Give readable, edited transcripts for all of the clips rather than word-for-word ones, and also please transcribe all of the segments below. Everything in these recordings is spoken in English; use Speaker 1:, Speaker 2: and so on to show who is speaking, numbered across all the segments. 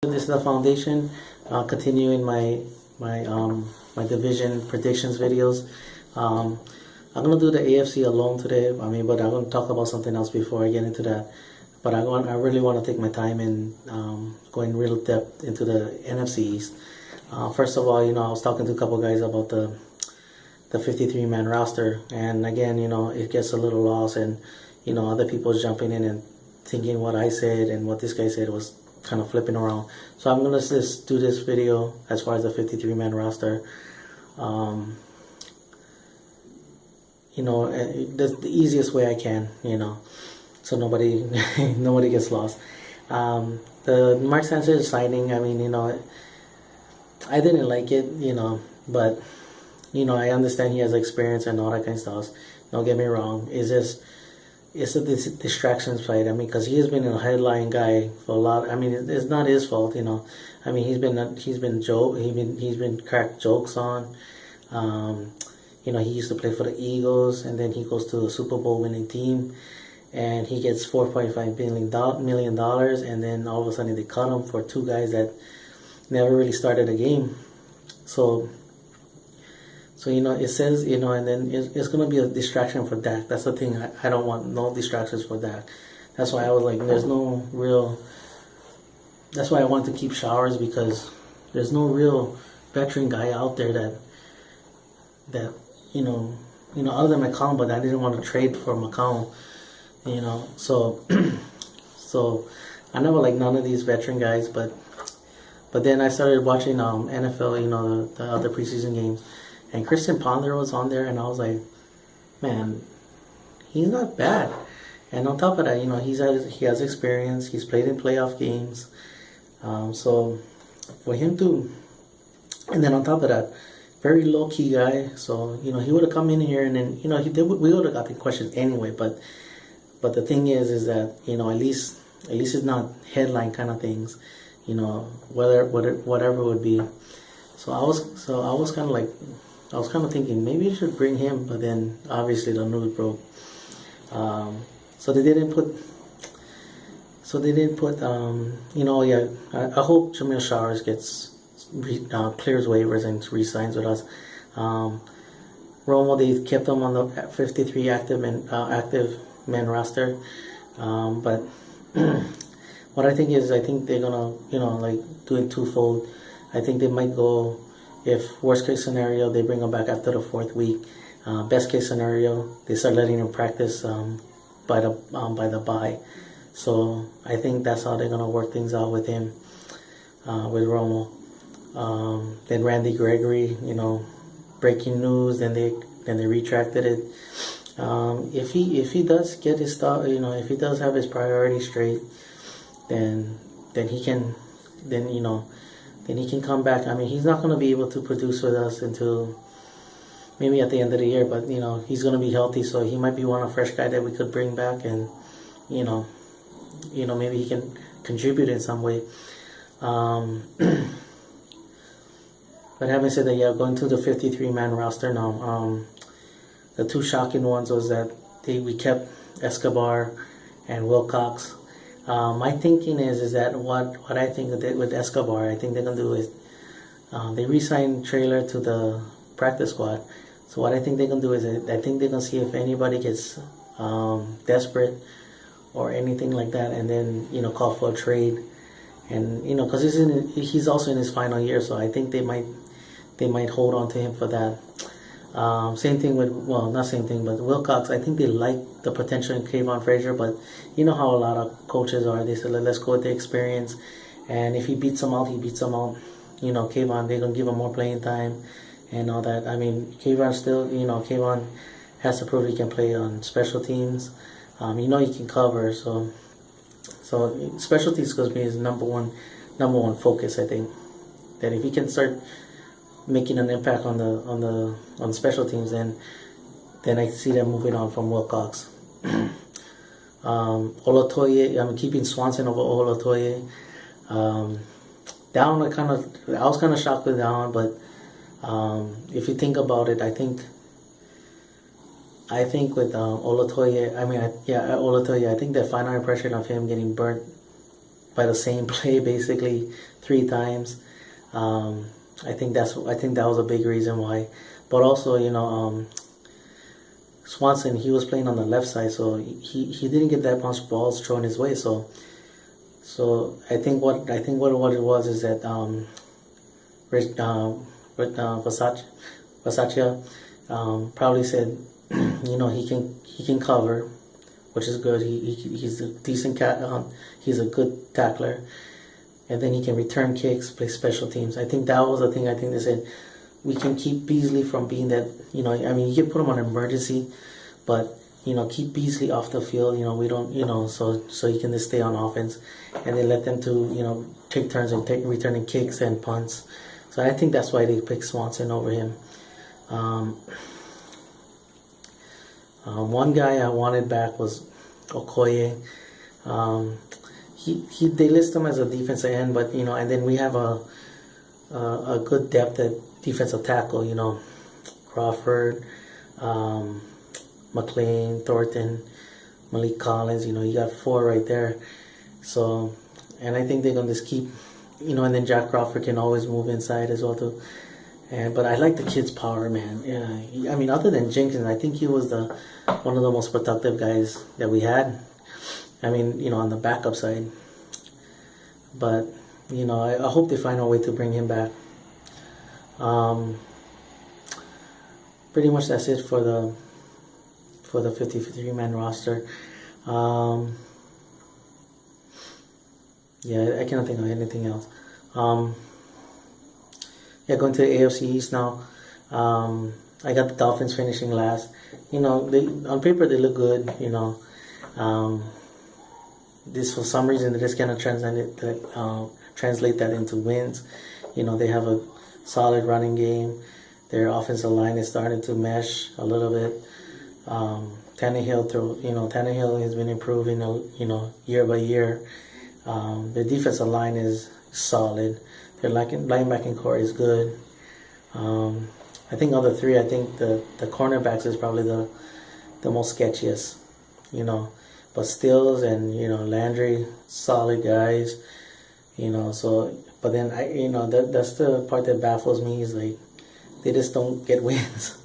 Speaker 1: This is the foundation. Continuing my division predictions videos. I'm gonna do the AFC alone today. But I'm gonna talk about something else before I get into that. But I really want to take my time and going real depth into the NFCs. First of all, I was talking to a couple guys about the 53-man roster, and again, it gets a little lost, and other people jumping in and thinking what I said and what this guy said was kind of flipping around. So I'm gonna just do this video as far as the 53-man roster. The easiest way I can, so nobody nobody gets lost. The Mark Sanchez signing, I didn't like it, but I understand he has experience and all that kind of stuff. Don't get me wrong. It's a distraction side. Because he has been a headline guy for a lot. It's not his fault, He's been cracked jokes on. He used to play for the Eagles, and then he goes to a Super Bowl winning team, and he gets $4.5 million, and then all of a sudden they cut him for two guys that never really started a game. So it says, and then it's going to be a distraction for Dak. That's the thing. I don't want no distractions for Dak. That's why I was like, that's why I want to keep Showers, because there's no real veteran guy out there that other than McCown, but I didn't want to trade for McCown, so I never like none of these veteran guys, but then I started watching NFL, the other preseason games, and Christian Ponder was on there, and I was like, man, he's not bad. And on top of that, he has experience. He's played in playoff games. So for him to, and then on top of that, very low key guy. So he would have come in here, and then we would have got the questions anyway. But the thing is that at least it's not headline kind of things. Whatever it would be. So I was kind of thinking maybe you should bring him, but then obviously the news broke. So they didn't put. I hope Jamil Showers clears waivers and re-signs with us. Romo, they kept him on the 53 active men roster, but what I think they're gonna do it twofold. I think they might go, if worst case scenario, they bring him back after the 4th week. Best case scenario, they start letting him practice by the bye. So I think that's how they're gonna work things out with him, with Romo. Then Randy Gregory, breaking news. Then they retracted it. If he does get his stuff, if he does have his priorities straight, then he can come back. He's not going to be able to produce with us until maybe at the end of the year, but he's going to be healthy, so he might be a fresh guy that we could bring back, and maybe he can contribute in some way. But having said that, going to the 53-man roster now, the two shocking ones was that we kept Escobar and Wilcox. My thinking is that what I think with Escobar, I think they're gonna do is they re-signed Trailer to the practice squad. So what I think they're gonna do is I think they're gonna see if anybody gets desperate or anything like that, and then call for a trade, and because he's also in his final year, so I think they might hold on to him for that. Same thing with, not same thing, but Wilcox. I think they like the potential in Kayvon Frazier, but you know how a lot of coaches are. They said, let's go with the experience, and if he beats them out, he beats them out. Kayvon, they're gonna give him more playing time and all that. Kayvon still, Kayvon has to prove he can play on special teams. He can cover, so special teams is gonna be his number one focus. I think that if he can start making an impact on the special teams, then I see them moving on from Wilcox. Olatoye, I'm keeping Swanson over Olatoye. Down, I was kind of shocked with Down, but if you think about it, I think with Olatoye, Olatoye, I think the final impression of him getting burnt by the same play basically 3 times. I think that was a big reason why. But also, Swanson, he was playing on the left side, so he didn't get that much balls thrown his way. So I think what it was is that Versace probably said, he can cover, which is good. He's a decent he's a good tackler, and then he can return kicks, play special teams. I think that was the thing. I think they said we can keep Beasley from being that. You can put him on emergency, but keep Beasley off the field. We don't. So he can just stay on offense, and they let them to take turns and returning kicks and punts. So I think that's why they picked Swanson over him. One guy I wanted back was Okoye. They list him as a defensive end, but and then we have a good depth at defensive tackle. Crawford, McLean, Thornton, Malik Collins. You got 4 right there. So, and I think they're gonna just keep, and then Jack Crawford can always move inside as well too. But I like the kid's power, man. Yeah, other than Jenkins, I think he was one of the most productive guys that we had. On the backup side. But I hope they find a way to bring him back. Pretty much that's it for the 53-man roster. I cannot think of anything else. Going to the AFC East now. I got the Dolphins finishing last. On paper they look good. This for some reason they just cannot translate that into wins. They have a solid running game. Their offensive line is starting to mesh a little bit. Tannehill has been improving, year by year. The defensive line is solid. Their linebacking core is good. I think of the 3, I think the cornerbacks is probably the most sketchiest, But Stills and Landry, solid guys, So, but then that's the part that baffles me is like they just don't get wins.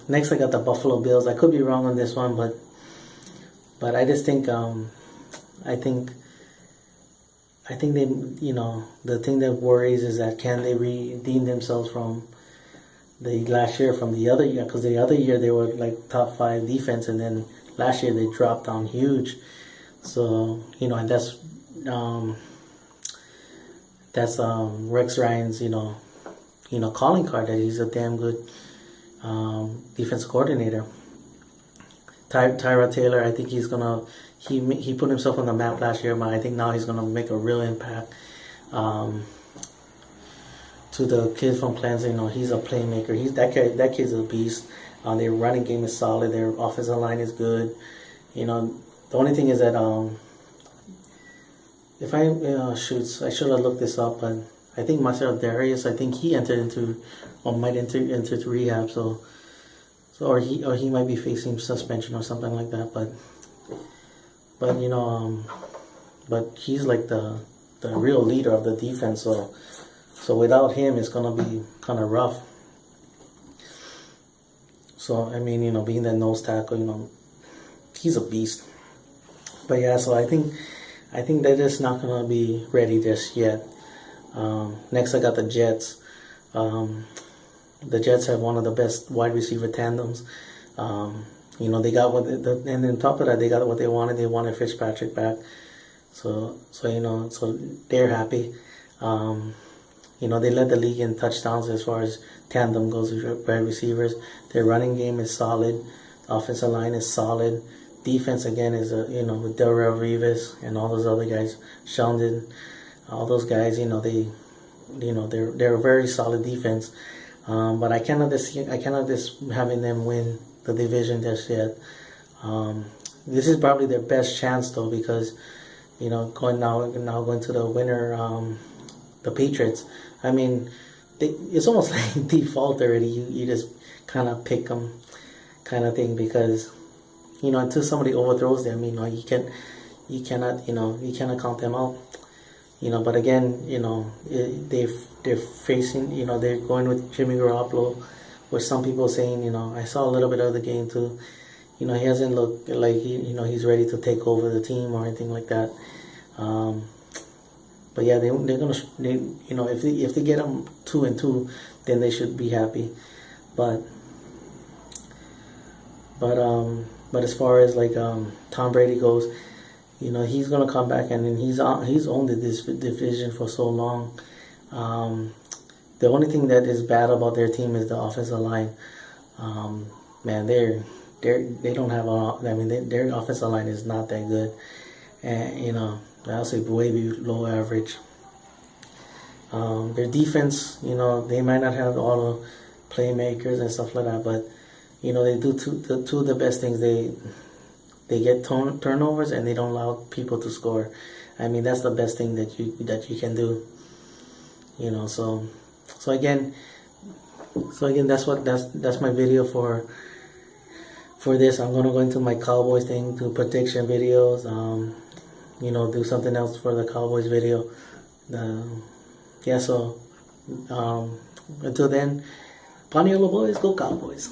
Speaker 1: Next, I got the Buffalo Bills. I could be wrong on this one, but I just think I think they the thing that worries is that can they redeem themselves from the last year, from the other year, because the other year they were like top 5 defense, and then last year they dropped down huge. So and that's Rex Ryan's calling card, that he's a damn good defensive coordinator. Tyrod Taylor, I think he's gonna he put himself on the map last year, but I think now he's gonna make a real impact. To the kid from Clemson, he's a playmaker. That kid's a beast. Their running game is solid. Their offensive line is good. The only thing is that if I I should have looked this up, but I think Marcel Darius, I think he might enter into rehab. So or he might be facing suspension or something like that. But but he's like the real leader of the defense. So without him, it's gonna be kind of rough. So being that nose tackle, he's a beast. But yeah, so I think they're just not gonna be ready just yet. Next, I got the Jets. The Jets have one of the best wide receiver tandems. They got and on top of that, they got what they wanted. They wanted Fitzpatrick back. So they're happy. They led the league in touchdowns as far as tandem goes with wide receivers. Their running game is solid. The offensive line is solid. Defense again is with Darrell Revis and all those other guys, Sheldon, all those guys. They're a very solid defense. But I cannot just having them win the division just yet. This is probably their best chance though, because going to the winner, the Patriots. It's almost like default already. You just kind of pick them, kind of thing, because until somebody overthrows them, you you cannot count them out. But again, they're facing, they're going with Jimmy Garoppolo, with some people saying, I saw a little bit of the game too. He hasn't looked like he's ready to take over the team or anything like that. But yeah, they're gonna, if they get them 2-2, then they should be happy. But as far as like Tom Brady goes, he's gonna come back, and he's owned this division for so long. The only thing that is bad about their team is the offensive line. Man, they don't have their offensive line is not that good, and I'll say way below average. Their defense, they might not have all the playmakers and stuff like that, but they do two of the best things. They get turnovers, and they don't allow people to score. I mean, that's the best thing that you can do. So again, that's my video for this. I'm gonna go into my Cowboys thing, do prediction videos. Do something else for the Cowboys video. So until then, Paniolo boys, go Cowboys.